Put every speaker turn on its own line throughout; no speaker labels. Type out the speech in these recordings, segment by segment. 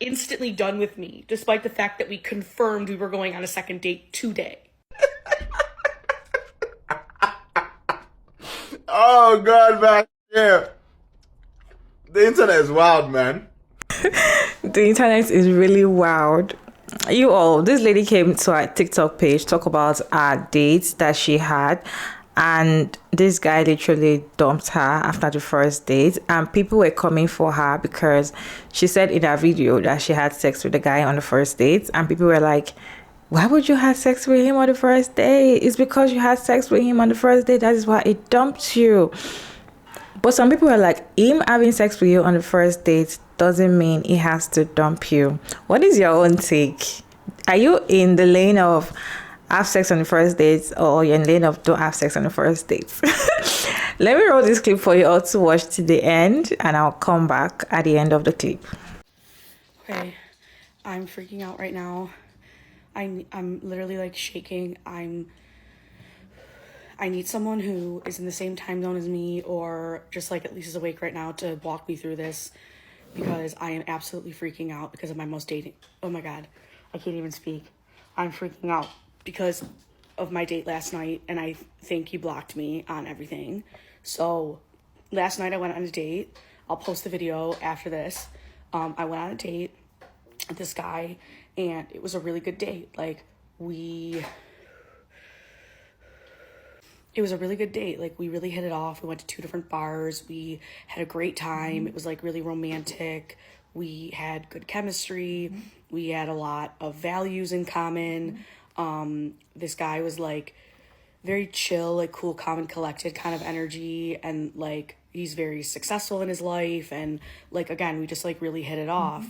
instantly done with me, despite the fact that we confirmed we were going on a second date today.
Oh god, man. Yeah. The internet is wild, man.
The internet is really wild. You all, this lady came to our TikTok page, talk about our dates that she had, and this guy literally dumped her after the first date, and people were coming for her because she said in her video that she had sex with the guy on the first date, and people were like, why would you have sex with him on the first date? It's because you had sex with him on the first date, that is why it dumped you. But some people are like, him having sex with you on the first date doesn't mean he has to dump you. What is your own take? Are you in the lane of have sex on the first date, or you're in the lane of don't have sex on the first date? Let me roll this clip for you all to watch to the end, and I'll come back at the end of the clip.
Okay, I'm freaking out right now. I'm literally like shaking. I need someone who is in the same time zone as me, or just like at least is awake right now, to walk me through this, because I am absolutely freaking out because of my most dating. Oh my God, I can't even speak. I'm freaking out because of my date last night, and I think he blocked me on everything. So last night I went on a date. I'll post the video after this. I went on a date with this guy, and it was a really good date. It was a really good date. Like, we really hit it off. We went to 2 different bars. We had a great time. It was like really romantic. We had good chemistry. We had a lot of values in common. This guy was like very chill, like cool, calm, and collected kind of energy. And like, he's very successful in his life. And like, again, we just like really hit it off.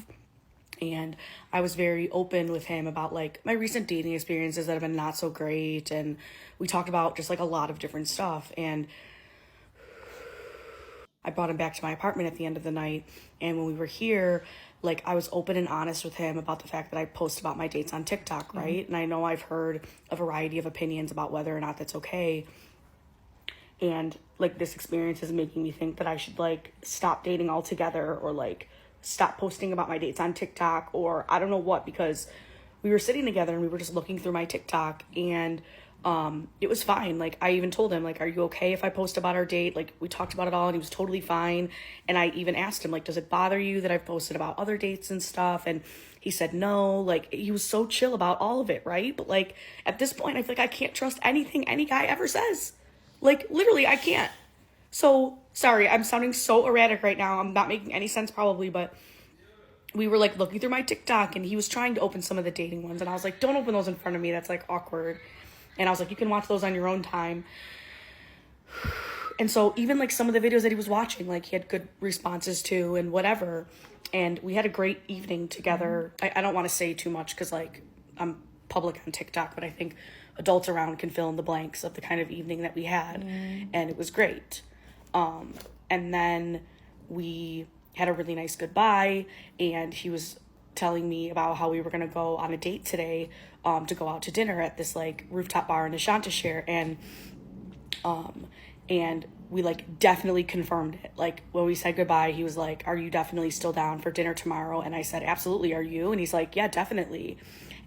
And I was very open with him about like my recent dating experiences that have been not so great. And we talked about just like a lot of different stuff. And I brought him back to my apartment at the end of the night. And when we were here, like, I was open and honest with him about the fact that I post about my dates on TikTok, right? And I know I've heard a variety of opinions about whether or not that's okay. And like, this experience is making me think that I should like stop dating altogether, or like stop posting about my dates on TikTok, or I don't know what, because we were sitting together and we were just looking through my TikTok, and it was fine. Like, I even told him, like, are you okay if I post about our date? Like, we talked about it all, and he was totally fine. And I even asked him, like, does it bother you that I've posted about other dates and stuff? And he said no. Like, he was so chill about all of it, right? But like, at this point, I feel like I can't trust anything any guy ever says. Like, literally, I can't. So, sorry, I'm sounding so erratic right now. I'm not making any sense probably, but we were like looking through my TikTok, and he was trying to open some of the dating ones, and I was like, don't open those in front of me. That's like awkward. And I was like, you can watch those on your own time. And so even like some of the videos that he was watching, like, he had good responses to and whatever. And we had a great evening together. I don't want to say too much because like I'm public on TikTok, but I think adults around can fill in the blanks of the kind of evening that we had. And it was great. And then we had a really nice goodbye, and he was telling me about how we were going to go on a date today, to go out to dinner at this like rooftop bar in Ashantashire. And we like definitely confirmed it. Like, when we said goodbye, he was like, are you definitely still down for dinner tomorrow? And I said, absolutely. Are you? And he's like, yeah, definitely.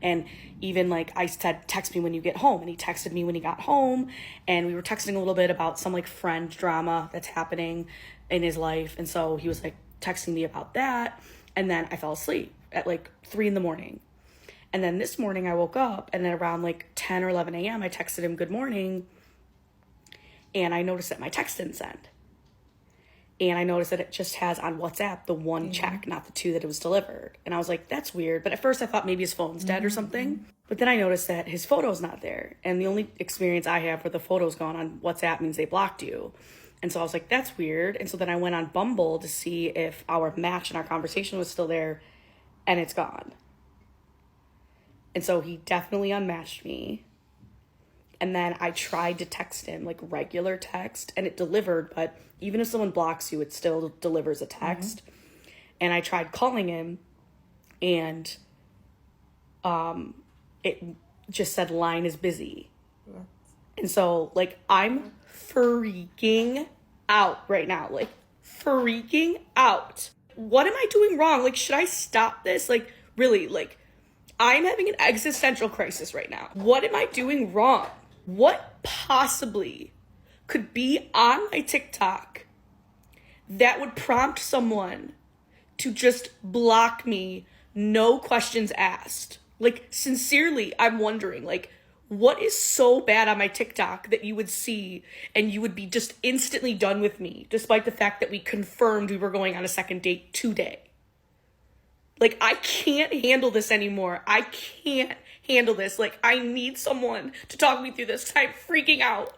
And even like, I said, text me when you get home. And he texted me when he got home, and we were texting a little bit about some like friend drama that's happening in his life. And so he was like texting me about that. And then I fell asleep at like 3 a.m. And then this morning I woke up, and then around like 10 or 11 a.m. I texted him good morning, and I noticed that my text didn't send. And I noticed that it just has on WhatsApp the one check, not the 2 that it was delivered. And I was like, that's weird. But at first I thought maybe his phone's dead or something. But then I noticed that his photo's not there. And the only experience I have where the photo's gone on WhatsApp means they blocked you. And so I was like, that's weird. And so then I went on Bumble to see if our match and our conversation was still there, and it's gone. And so he definitely unmatched me. And then I tried to text him, like regular text, and it delivered. But even if someone blocks you, it still delivers a text. And I tried calling him, and it just said line is busy. And so like, I'm freaking out right now, like freaking out. What am I doing wrong? Like, should I stop this? Like, really, like, I'm having an existential crisis right now. What am I doing wrong? What possibly could be on my TikTok that would prompt someone to just block me, no questions asked? Like, sincerely, I'm wondering, like, what is so bad on my TikTok that you would see and you would be just instantly done with me, despite the fact that we confirmed we were going on a second date today? Like, I can't handle this anymore. I can't handle this. Like, I need someone to talk me through this because I'm freaking out.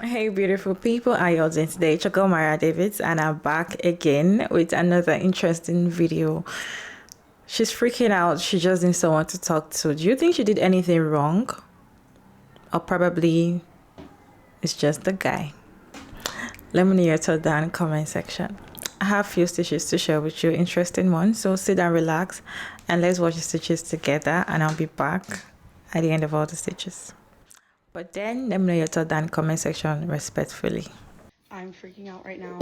Hey beautiful people, how you all doing today? Choco Mara Davids, and I'm back again with another interesting video. She's freaking out. She just needs someone to talk to. Do you think she did anything wrong? Or probably it's just the guy? Let me know your thoughts down in the comment section. I have a few stitches to share with you, interesting ones. So sit down, relax, and let's watch the stitches together, and I'll be back at the end of all the stitches. But then let me know your thoughts down in the comment section respectfully.
I'm freaking out right now.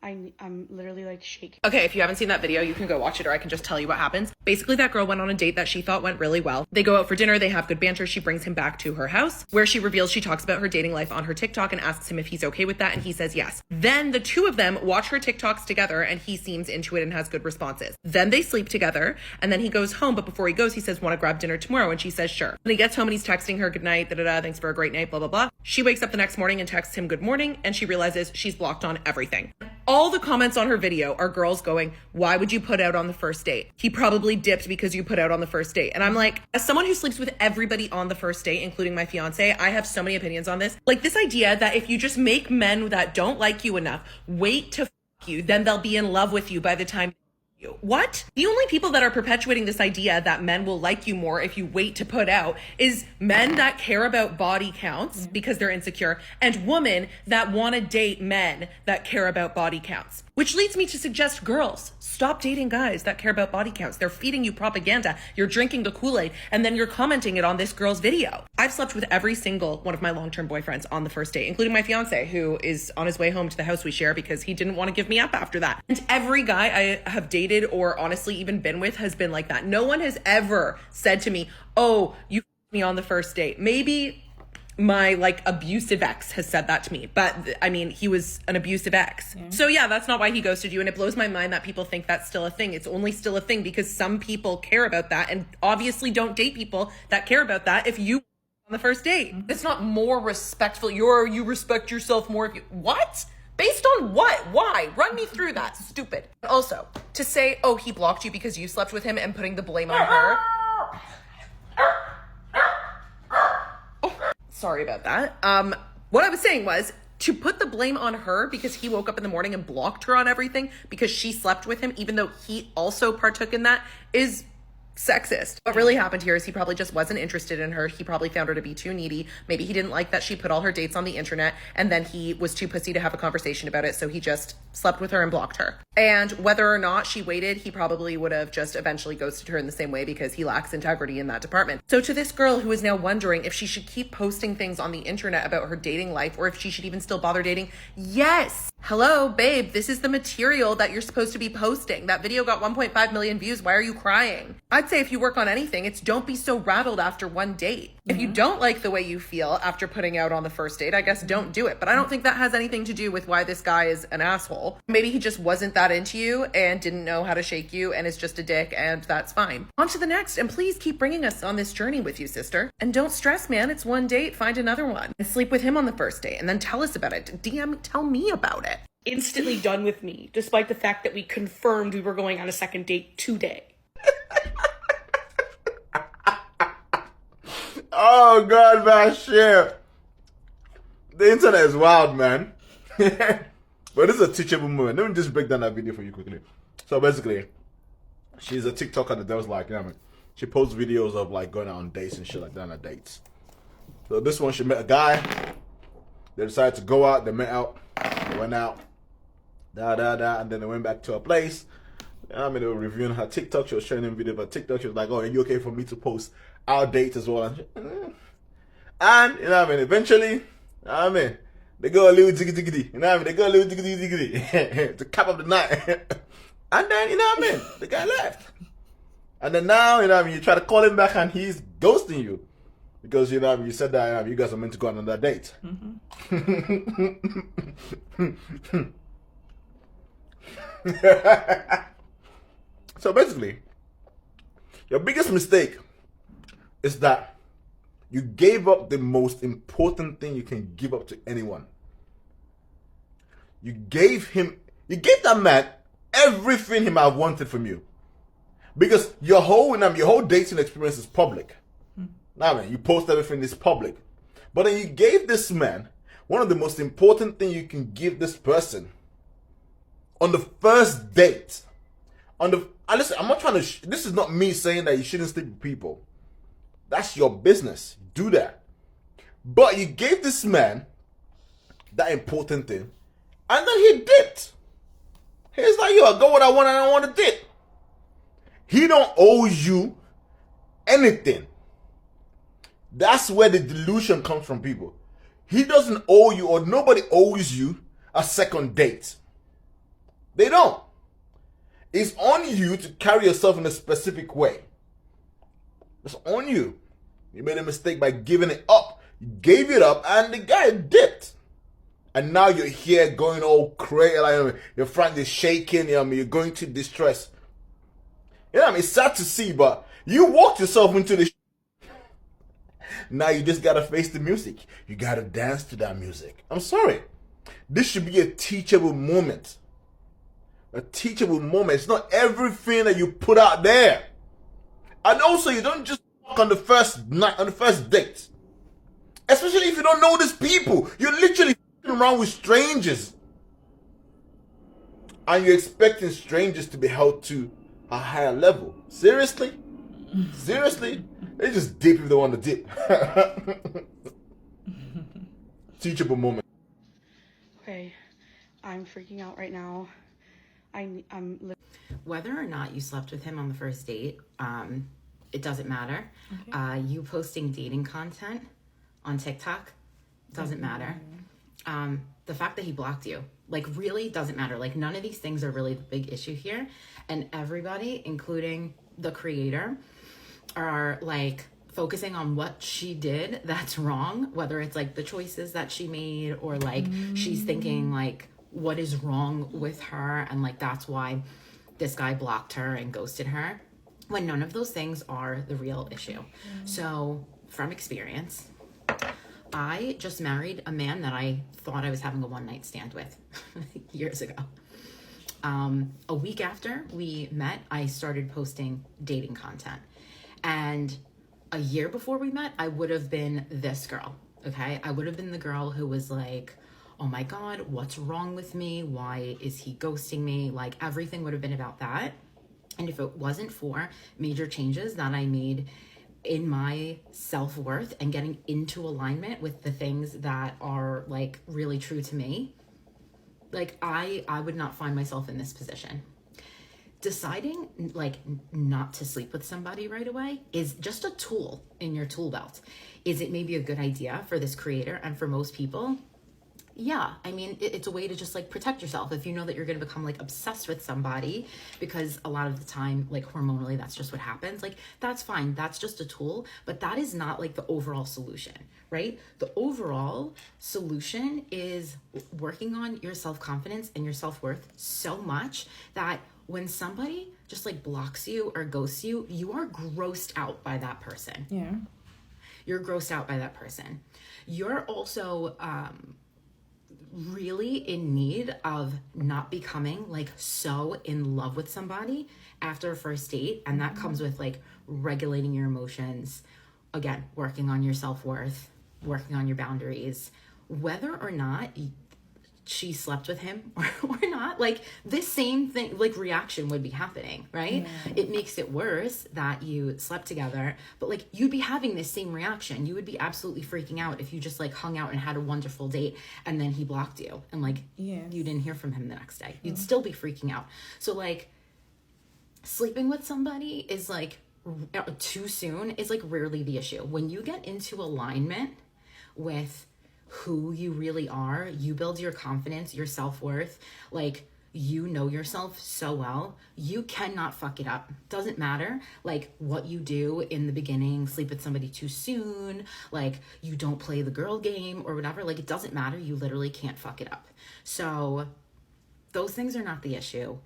I'm literally like shaking.
Okay, if you haven't seen that video, you can go watch it, or I can just tell you what happens. Basically, that girl went on a date that she thought went really well. They go out for dinner, they have good banter, she brings him back to her house, where she reveals she talks about her dating life on her TikTok and asks him if he's okay with that, and he says yes. Then the two of them watch her TikToks together, and he seems into it and has good responses. Then they sleep together, and then he goes home, but before he goes, he says, want to grab dinner tomorrow? And she says, sure. When he gets home and he's texting her, good night, thanks for a great night, blah, blah, blah. She wakes up the next morning and texts him good morning, and she realizes she's blocked on everything. All the comments on her video are girls going, why would you put out on the first date? He probably dipped because you put out on the first date. And I'm like, as someone who sleeps with everybody on the first date, including my fiance, I have so many opinions on this. Like, this idea that if you just make men that don't like you enough wait to you, then they'll be in love with you by the time you. What? The only people that are perpetuating this idea that men will like you more if you wait to put out is men that care about body counts because they're insecure, and women that want to date men that care about body counts. Which leads me to suggest, girls, stop dating guys that care about body counts. They're feeding you propaganda. You're drinking the Kool-Aid, and then you're commenting it on this girl's video. I've slept with every single one of my long-term boyfriends on the first date, including my fiance, who is on his way home to the house we share because he didn't want to give me up after that. And every guy I have dated or honestly even been with has been like that. No one has ever said to me, oh, you f***ed me on the first date. Maybe my like abusive ex has said that to me, but I mean, he was an abusive ex. So yeah, that's not why he ghosted you. And it blows my mind that people think that's still a thing. It's only still a thing because some people care about that and obviously don't date people that care about that if you on the first date. It's not more respectful. You respect yourself more if you, what? Based on what? Why? Run me through that. Stupid. Also, to say, oh, he blocked you because you slept with him and putting the blame on her. Sorry about that. What I was saying was to put the blame on her because he woke up in the morning and blocked her on everything because she slept with him, even though he also partook in that, is sexist. What really happened here is he probably just wasn't interested in her. He probably found her to be too needy. Maybe he didn't like that she put all her dates on the internet, and then he was too pussy to have a conversation about it, so he just slept with her and blocked her. And whether or not she waited, he probably would have just eventually ghosted her in the same way because he lacks integrity in that department. So to this girl who is now wondering if she should keep posting things on the internet about her dating life or if she should even still bother dating, yes! Hello, babe, this is the material that you're supposed to be posting. That video got 1.5 million views. Why are you crying? I'd say if you work on anything, it's don't be so rattled after one date. If you don't like the way you feel after putting out on the first date, I guess don't do it. But I don't think that has anything to do with why this guy is an asshole. Maybe he just wasn't that into you and didn't know how to shake you and is just a dick, and that's fine. On to the next, and please keep bringing us on this journey with you, sister. And don't stress, man. It's one date. Find another one. And sleep with him on the first date, and then tell us about it. Tell me about it.
Instantly done with me, despite the fact that we confirmed we were going on a second date today.
Oh god, man, shit. The internet is wild, man. But this is a teachable moment. Let me just break down that video for you quickly. So basically, she's a TikToker that was like, you know what I mean? She posts videos of like going out on dates and shit like that on dates. So this one, she met a guy. They decided to go out. They met out. They went out. And then they went back to her place. I mean, they were reviewing her TikTok. She was showing them video of her TikTok. She was like, oh, are you okay for me to post our dates as well? And you know what I mean? Eventually, They go a little jiggy jiggy. You know what I mean? They go a little jiggy jiggy to cap up the night. And then, you know what I mean? The guy left. And then now, you know what I mean? You try to call him back and he's ghosting you. Because, you know what I mean? You said that, you know, you guys are meant to go on another date. So basically, your biggest mistake is that you gave up the most important thing you can give up to anyone. You gave that man everything he might have wanted from you. Because your whole dating experience is public. Now, man, you post everything is public. But then you gave this man one of the most important things you can give this person on the first date. Listen, I'm not trying to. This is not me saying that you shouldn't sleep with people. That's your business. Do that. But you gave this man that important thing, and then he dipped. He's like, yo, I got what I want and I want to dip. He don't owe you anything. That's where the delusion comes from, people. He doesn't owe you, or nobody owes you a second date. They don't. It's on you to carry yourself in a specific way. It's on you. You made a mistake by giving it up. You gave it up and the guy dipped. And now you're here going all crazy, like your front is shaking, you're going to distress. You know what I mean? It's sad to see, but you walked yourself into the Now you just gotta face the music. You gotta dance to that music. I'm sorry. This should be a teachable moment. A teachable moment. It's not everything that you put out there. And also, you don't just walk on the first night, on the first date. Especially if you don't know these people. You're literally around with strangers. And you're expecting strangers to be held to a higher level. Seriously? Seriously? They just dip if they want to dip. Teachable moment.
Okay, I'm freaking out right now. I'm
Whether or not you slept with him on the first date, it doesn't matter. Okay. You posting dating content on TikTok doesn't matter. The fact that he blocked you, like, really doesn't matter. Like, none of these things are really the big issue here. And everybody, including the creator, are like focusing on what she did that's wrong, whether it's like the choices that she made or like she's thinking like what is wrong with her and like that's why this guy blocked her and ghosted her, when none of those things are the real issue. So from experience, I just married a man that I thought I was having a one-night stand with years ago. A week after we met, I started posting dating content. And a year before we met, I would have been this girl, okay? I would have been the girl who was like, oh my God, what's wrong with me? Why is he ghosting me? Like, everything would have been about that. And if it wasn't for major changes that I made in my self-worth and getting into alignment with the things that are like really true to me, like I would not find myself in this position. Deciding like not to sleep with somebody right away is just a tool in your tool belt. Is it maybe a good idea for this creator and for most people? Yeah, I mean, it's a way to just like protect yourself if you know that you're going to become like obsessed with somebody, because a lot of the time, like hormonally, that's just what happens. Like, that's fine. That's just a tool, but that is not like the overall solution, right? The overall solution is working on your self-confidence and your self-worth so much that when somebody just like blocks you or ghosts you, you are grossed out by that person.
Yeah.
You're grossed out by that person. You're also, really in need of not becoming like so in love with somebody after a first date. And that comes with like regulating your emotions, again, working on your self-worth, working on your boundaries, whether or not she slept with him or not, like this same thing, like reaction would be happening, right? Yeah. It makes it worse that you slept together, but like you'd be having this same reaction. You would be absolutely freaking out if you just like hung out and had a wonderful date and then he blocked you and like you didn't hear from him the next day. You'd still be freaking out. So like sleeping with somebody is like too soon is like rarely the issue. When you get into alignment with who you really are. You build your confidence, your self-worth. Like, you know yourself so well. You cannot fuck it up. Doesn't matter like what you do in the beginning, sleep with somebody too soon, like you don't play the girl game or whatever. Like, it doesn't matter. You literally can't fuck it up. So those things are not the issue.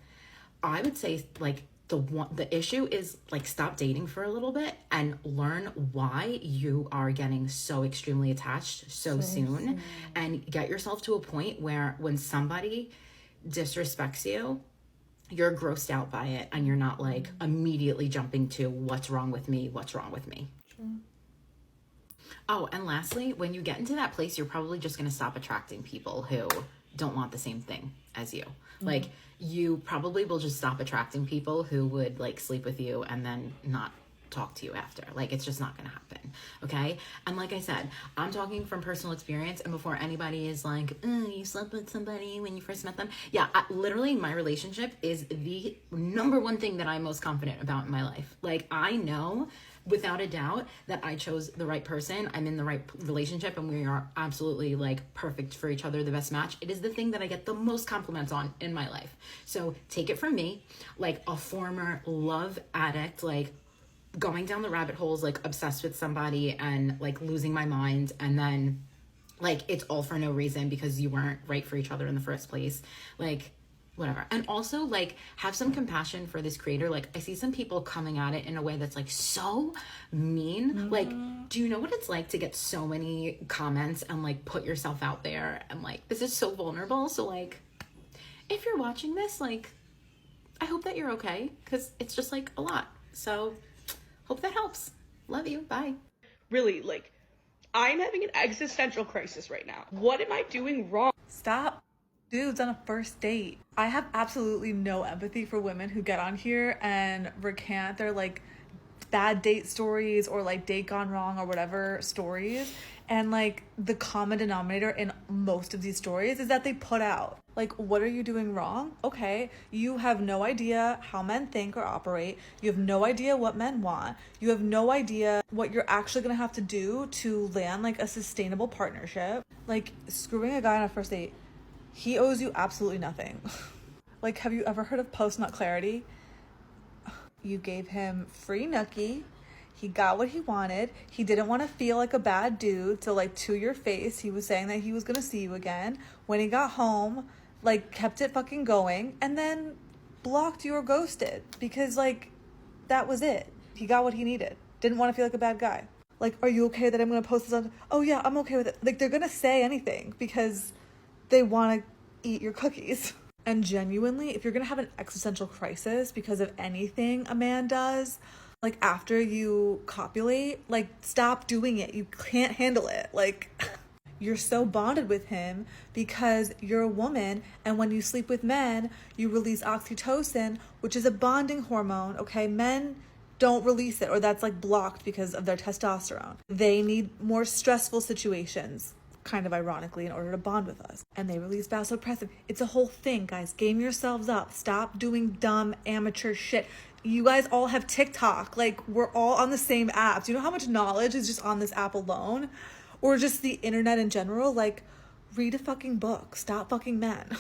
I would say like the issue is like, stop dating for a little bit and learn why you are getting so extremely attached so soon, and get yourself to a point where when somebody disrespects you, you're grossed out by it and you're not like immediately jumping to what's wrong with me. Sure. Oh, and lastly, when you get into that place, you're probably just going to stop attracting people who don't want the same thing as you. Like, you probably will just stop attracting people who would like sleep with you and then not talk to you after. Like, it's just not gonna happen. Okay. And like I said, I'm talking from personal experience, and before anybody is like, oh, you slept with somebody when you first met them. Yeah, literally my relationship is the number one thing that I'm most confident about in my life. Like, I know without a doubt that I chose the right person. I'm in the right relationship and we are absolutely like perfect for each other, the best match. It is the thing that I get the most compliments on in my life. So take it from me, like a former love addict, like going down the rabbit holes, like obsessed with somebody and like losing my mind, and then like it's all for no reason because you weren't right for each other in the first place. Like, whatever. And also like have some compassion for this creator. Like, I see some people coming at it in a way that's like so mean. Like, do you know what it's like to get so many comments and like put yourself out there, and like this is so vulnerable. So like, if you're watching this, like I hope that you're okay, because it's just like a lot. So hope that helps. Love you. Bye.
Really, like, I'm having an existential crisis right now. What am I doing wrong?
Stop dudes on a first date. I have absolutely no empathy for women who get on here and recant their like bad date stories or like date gone wrong or whatever stories. And like the common denominator in most of these stories is that they put out. Like, what are you doing wrong? Okay, you have no idea how men think or operate. You have no idea what men want. You have no idea what you're actually gonna have to do to land like a sustainable partnership. Like, screwing a guy on a first date, he owes you absolutely nothing. Like, have you ever heard of post-nut clarity? You gave him free nookie. He got what he wanted. He didn't want to feel like a bad dude. So like, to your face, he was saying that he was going to see you again. When he got home, like kept it fucking going, and then blocked you or ghosted because like that was it. He got what he needed. Didn't want to feel like a bad guy. Like, are you okay that I'm going to post this on? Oh yeah, I'm okay with it. Like, they're going to say anything because they want to eat your cookies. And genuinely, if you're going to have an existential crisis because of anything a man does, like after you copulate, like stop doing it. You can't handle it. Like, you're so bonded with him because you're a woman, and when you sleep with men, you release oxytocin, which is a bonding hormone, okay? Men don't release it, or that's like blocked because of their testosterone. They need more stressful situations, kind of ironically, in order to bond with us. And they release vasopressin. It's a whole thing, guys. Game yourselves up. Stop doing dumb amateur shit. You guys all have TikTok. Like, we're all on the same app. Do you know how much knowledge is just on this app alone? Or just the internet in general? Like, read a fucking book. Stop fucking men.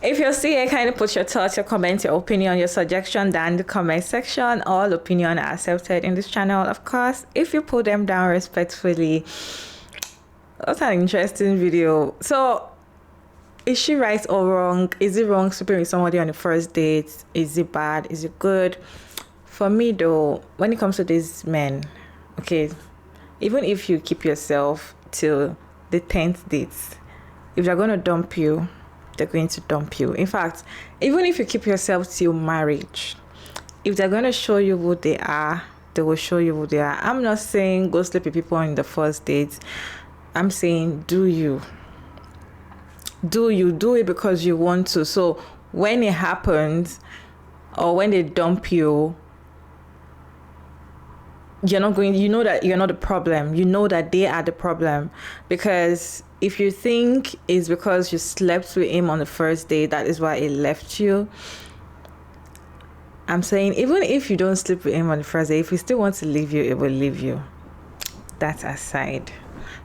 If you're still here, kindly put your thoughts, your comments, your opinion, your suggestion down in the comment section. All opinion are accepted in this channel, of course. If you put them down respectfully. That's an interesting video. So, is she right or wrong? Is it wrong sleeping with somebody on the first date? Is it bad? Is it good? For me though, when it comes to these men, okay, even if you keep yourself till the 10th date, if they're going to dump you, they're going to dump you. In fact, even if you keep yourself till marriage, if they're going to show you who they are, they will show you who they are. I'm not saying go sleep with people on the first date. I'm saying do you do it because you want to. So when it happens, or when they dump you, you're not going, you know that you're not the problem. You know that they are the problem. Because if you think it's because you slept with him on the first day, that is why he left you. I'm saying even if you don't sleep with him on the first day, if he still wants to leave you, it will leave you. That's aside.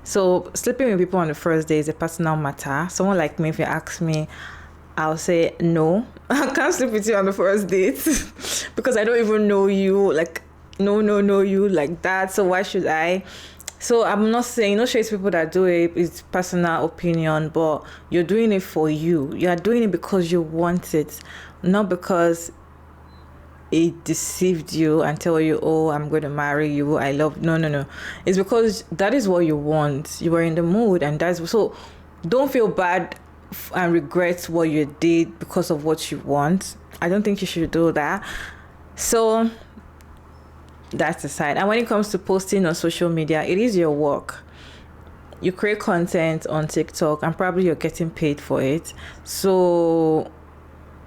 So sleeping with people on the first day is a personal matter. Someone like me, if you ask me, I'll say no. I can't sleep with you on the first date because I don't even know you. Like, know you like that. So why should I? So I'm not saying, no shade to people that do it. It's personal opinion, but you're doing it for you. You are doing it because you want it, not because it deceived you and tell you, oh, I'm going to marry you, I love. No. It's because that is what you want. You were in the mood, and that's so. Don't feel bad and regret what you did because of what you want. I don't think you should do that. So that's the side. And when it comes to posting on social media, it is your work. You create content on TikTok and probably you're getting paid for it. So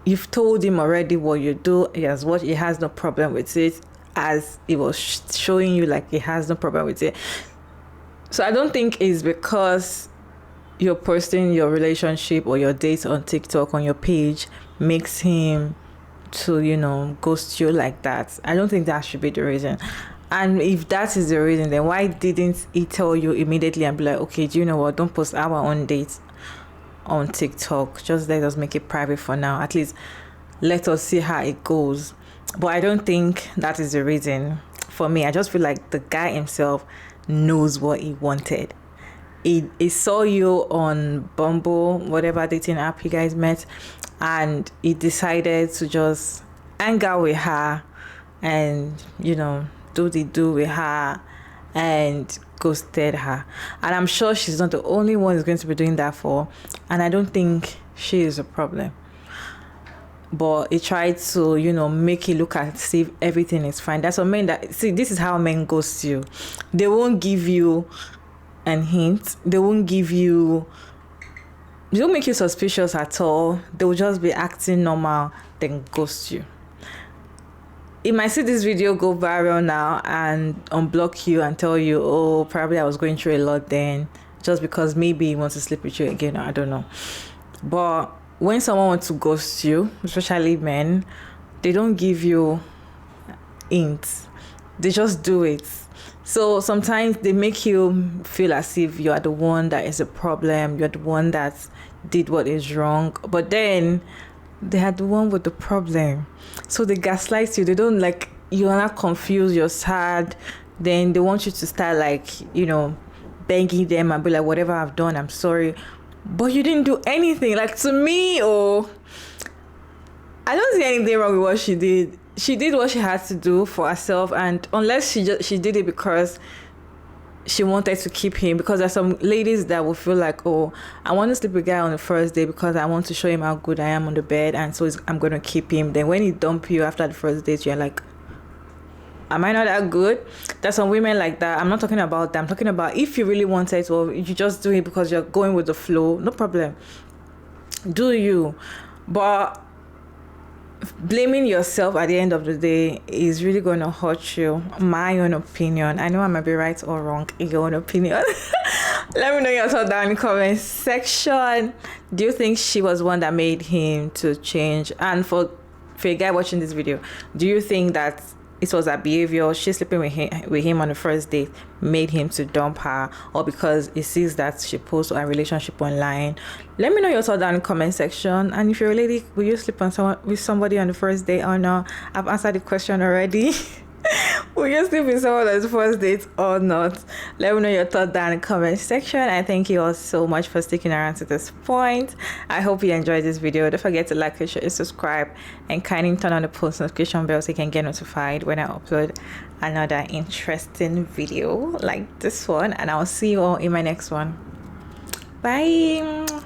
you've told him already what you do. He has no problem with it, as he was showing you, like he has no problem with it. So I don't think it's because you're posting your relationship or your dates on TikTok on your page makes him to, ghost you like that. I don't think that should be the reason. And if that is the reason, then why didn't he tell you immediately and be like, okay, do you know what? Don't post our own dates on TikTok. Just let us make it private for now. At least let us see how it goes. But I don't think that is the reason for me. I just feel like the guy himself knows what he wanted. He saw you on Bumble, whatever dating app you guys met, and he decided to just hang out with her and, do the do with her and ghosted her. And I'm sure she's not the only one who's going to be doing that for, and I don't think she is a problem. But he tried to, make it look as if everything is fine. That's what men this is how men ghost you. They won't give you an hint. They won't make you suspicious at all. They will just be acting normal, then ghost you. He might see this video go viral now and unblock you and tell you, oh, probably I was going through a lot then, just because maybe he wants to sleep with you again. I don't know. But when someone wants to ghost you, especially men, they don't give you hints. They just do it. So sometimes they make you feel as if you are the one that is a problem. You're the one that did what is wrong. But then they are the one with the problem. So they gaslight you. They don't you're not confused. You're sad. Then they want you to start begging them and be like, whatever I've done, I'm sorry. But you didn't do anything. To me, I don't see anything wrong with what she did. She did what she had to do for herself, and unless she did it because she wanted to keep him, because there's some ladies that will feel like, oh, I want to sleep with a guy on the first day because I want to show him how good I am on the bed, and so I'm going to keep him. Then when he dump you after the first date, you're like, am I not that good? There's some women like that. I'm not talking about that. I'm talking about if you really want it, or you just do it because you're going with the flow, no problem. Do you? But blaming yourself at the end of the day is really going to hurt you. My own opinion. I know I might be right or wrong in your own opinion. Let me know your thoughts down in the comment section. Do you think she was one that made him to change? And for a guy watching this video, do you think that it was her behavior, she's sleeping with him on the first date, made him to dump her, or because he sees that she posts a relationship online? Let me know your thoughts down in the comment section. And if you're a lady, will you sleep with somebody on the first date or not? I've answered the question already. Will you sleep with someone on the first date or not? Let me know your thoughts down in the comment section. And thank you all so much for sticking around to this point. I hope you enjoyed this video. Don't forget to like, share, and subscribe, and kindly turn on the post notification bell so you can get notified when I upload another interesting video like this one. And I'll see you all in my next one. Bye.